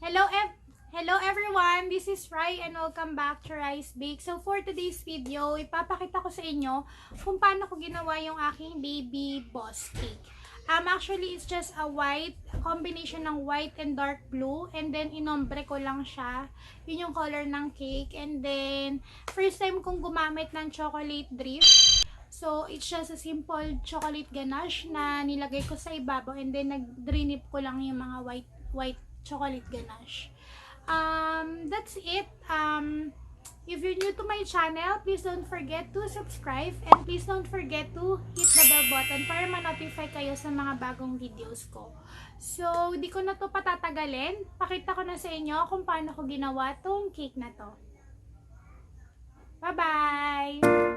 Hello everyone, this is Rhye and welcome back to Rhye's Bake. So for today's video, ipapakita ko sa inyo kung paano ko ginawa yung aking baby boss cake. Actually, it's just a combination ng white and dark blue, and then inombre ko lang siya. Yun yung color ng cake. And then, first time kong gumamit ng chocolate drift. So, it's just a simple chocolate ganache na nilagay ko sa ibabaw, and then nag-drinip ko lang yung mga white chocolate ganache. That's it. If you're new to my channel, please don't forget to subscribe and please don't forget to hit the bell button para ma-notify kayo sa mga bagong videos ko. So, di ko na to patatagalin. Pakita ko na sa inyo kung paano ko ginawa tong cake na to. Bye-bye!